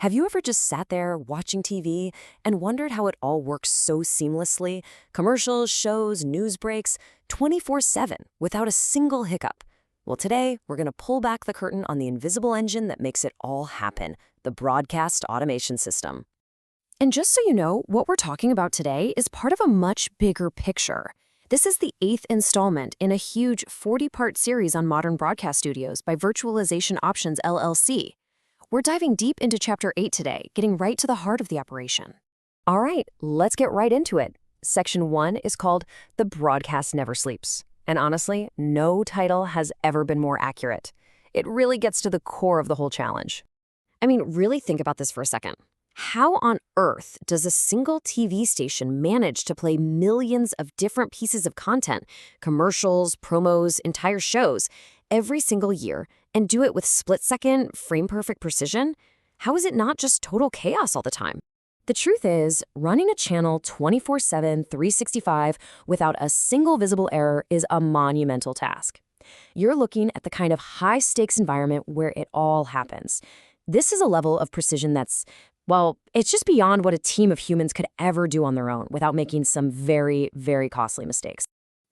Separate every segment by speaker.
Speaker 1: Have you ever just sat there watching TV and wondered how it all works so seamlessly? Commercials, shows, news breaks, 24/7, without a single hiccup. Well, today, we're going to pull back the curtain on the invisible engine that makes it all happen, the broadcast automation system. And just so you know, what we're talking about today is part of a much bigger picture. This is the 8th installment in a huge 40-part series on modern broadcast studios by Virtualization Options LLC. We're diving deep into Chapter 8 today, getting right to the heart of the operation. All right, let's get right into it. Section 1 is called The Broadcast Never Sleeps. And honestly, no title has ever been more accurate. It really gets to the core of the whole challenge. I mean, really think about this for a second. How on earth does a single TV station manage to play millions of different pieces of content, commercials, promos, entire shows, every single year, and do it with split-second, frame-perfect precision? How is it not just total chaos all the time? The truth is, running a channel 24/7, 365 without a single visible error is a monumental task. You're looking at the kind of high-stakes environment where it all happens. This is a level of precision that's, well, it's just beyond what a team of humans could ever do on their own without making some very, very costly mistakes.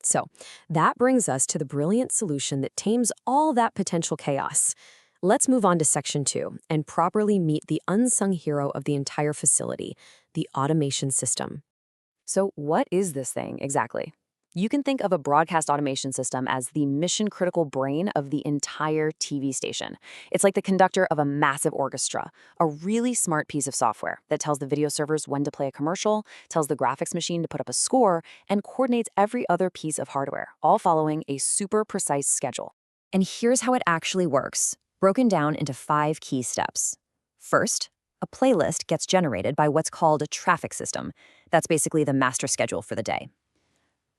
Speaker 1: So that brings us to the brilliant solution that tames all that potential chaos. Let's move on to Section 2 and properly meet the unsung hero of the entire facility, the automation system. So what is this thing exactly? You can think of a broadcast automation system as the mission-critical brain of the entire TV station. It's like the conductor of a massive orchestra, a really smart piece of software that tells the video servers when to play a commercial, tells the graphics machine to put up a score, and coordinates every other piece of hardware, all following a super precise schedule. And here's how it actually works, broken down into 5 key steps. First, a playlist gets generated by what's called a traffic system. That's basically the master schedule for the day.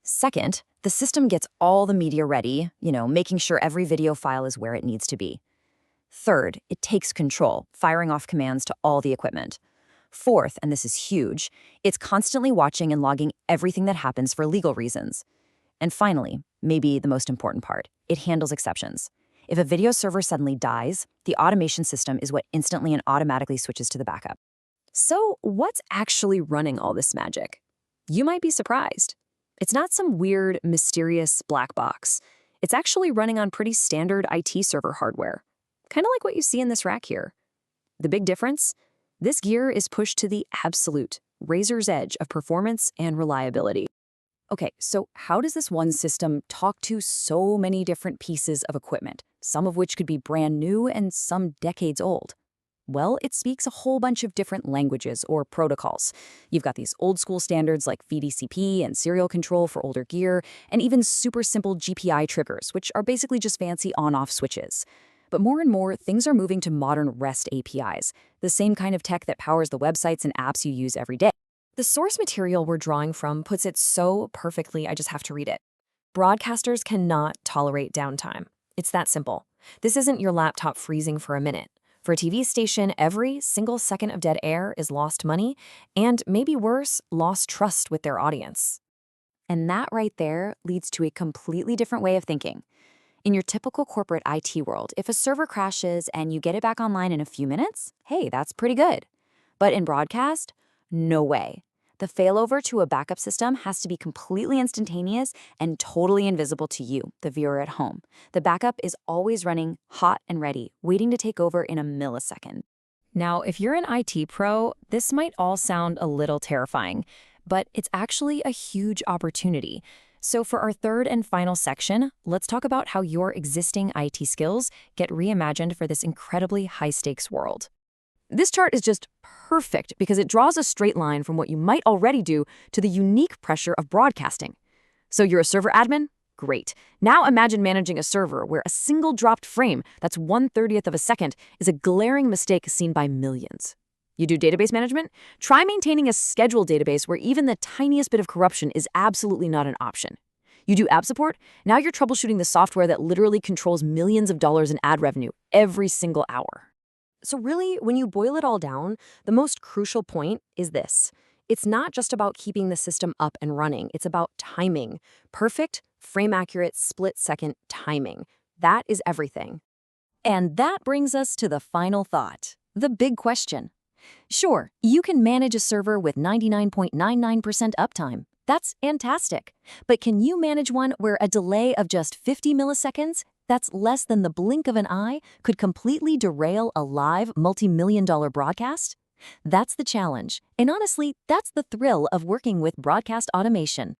Speaker 1: Second, the system gets all the media ready, making sure every video file is where it needs to be. Third, it takes control, firing off commands to all the equipment. Fourth, and this is huge, it's constantly watching and logging everything that happens for legal reasons. And finally, maybe the most important part, it handles exceptions. If a video server suddenly dies, the automation system is what instantly and automatically switches to the backup. So what's actually running all this magic? You might be surprised. It's not some weird, mysterious black box. It's actually running on pretty standard IT server hardware, kind of like what you see in this rack here. The big difference? This gear is pushed to the absolute, razor's edge of performance and reliability. Okay, so how does this one system talk to so many different pieces of equipment, some of which could be brand new and some decades old? Well, it speaks a whole bunch of different languages or protocols. You've got these old school standards like VDCP and serial control for older gear, and even super simple GPI triggers, which are basically just fancy on-off switches. But more and more, things are moving to modern REST APIs, the same kind of tech that powers the websites and apps you use every day. The source material we're drawing from puts it so perfectly, I just have to read it. Broadcasters cannot tolerate downtime. It's that simple. This isn't your laptop freezing for a minute. For a TV station, every single second of dead air is lost money, and maybe worse, lost trust with their audience. And that right there leads to a completely different way of thinking. In your typical corporate IT world, if a server crashes and you get it back online in a few minutes, hey, that's pretty good. But in broadcast, no way. The failover to a backup system has to be completely instantaneous and totally invisible to you, the viewer at home. The backup is always running hot and ready, waiting to take over in a millisecond. Now, if you're an IT pro, this might all sound a little terrifying, but it's actually a huge opportunity. So for our third and final section, let's talk about how your existing IT skills get reimagined for this incredibly high-stakes world. This chart is just perfect because it draws a straight line from what you might already do to the unique pressure of broadcasting. So you're a server admin? Great. Now imagine managing a server where a single dropped frame that's 1/30th of a second is a glaring mistake seen by millions. You do database management? Try maintaining a scheduled database where even the tiniest bit of corruption is absolutely not an option. You do app support? Now you're troubleshooting the software that literally controls millions of dollars in ad revenue every single hour. So really, when you boil it all down, the most crucial point is this. It's not just about keeping the system up and running. It's about timing. Perfect, frame-accurate, split-second timing. That is everything. And that brings us to the final thought, the big question.
Speaker 2: Sure, you can manage a server with 99.99% uptime. That's fantastic. But can you manage one where a delay of just 50 milliseconds, that's less than the blink of an eye, could completely derail a live multi-million-dollar broadcast? That's the challenge. And honestly, that's the thrill of working with broadcast automation.